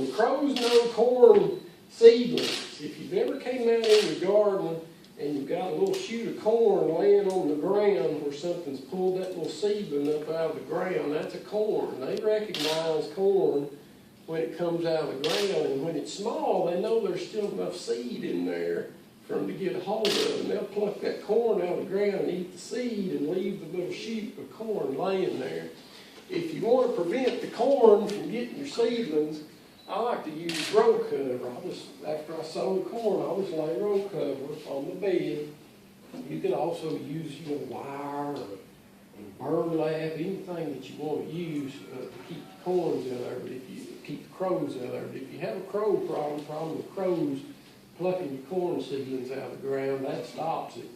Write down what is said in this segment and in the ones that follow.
corn. Crows know corn seedlings. If you've ever came out in your garden and you've got a little shoot of corn laying on the ground where something's pulled that little seedling up out of the ground, that's a corn. They recognize corn when it comes out of the ground, and when it's small, they know there's still enough seed in there for them to get a hold of, and they'll pluck that corn out of the ground and eat the seed and leave the little shoot of corn laying there. If you want to prevent the corn from getting your seedlings, I like to use row cover. After I sow the corn, I'll just lay row cover on the bed. You can also use, wire or burlap, anything that you want to use to keep the corns out there, but if you keep the crows out there. But if you have a crow problem with crows plucking your corn seedlings out of the ground, that stops it.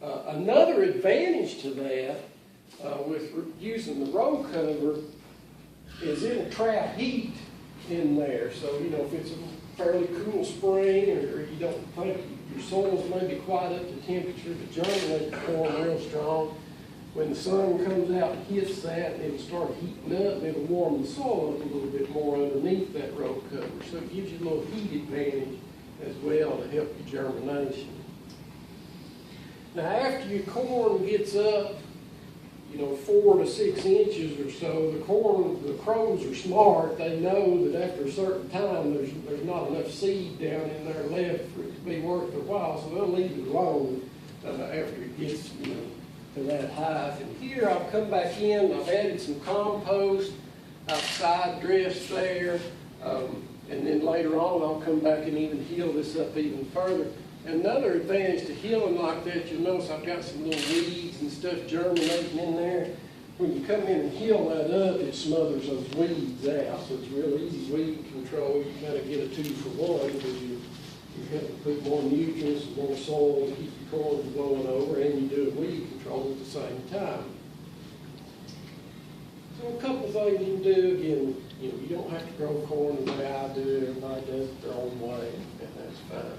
Another advantage to that with using the row cover is it'll trap heat in there. So, if it's a fairly cool spring or you don't think your soil's maybe quite up to temperature to germinate the corn real strong, when the sun comes out and hits that, it'll start heating up and it'll warm the soil up a little bit more underneath that row cover. So it gives you a little heat advantage as well to help your germination. Now after your corn gets up, 4 to 6 inches or so, the crows are smart. They know that after a certain time there's not enough seed down in there left for it to be worth their while, so they'll leave it alone after it gets to that height. And here I've come back in, I've added some compost, I've side dressed there, and then later on I'll come back and even heal this up even further. Another advantage to healing like that, you'll notice I've got some little weeds and stuff germinating in there. When you come in and heal that up, it smothers those weeds out, so it's real easy weed control. You kind of get a 2-for-1 because you're having to put more nutrients and more soil to keep your corn from blowing over, and you do weed control at the same time. So a couple of things you can do. Again, you don't have to grow corn the way I do. Everybody does it their own way, and that's fine.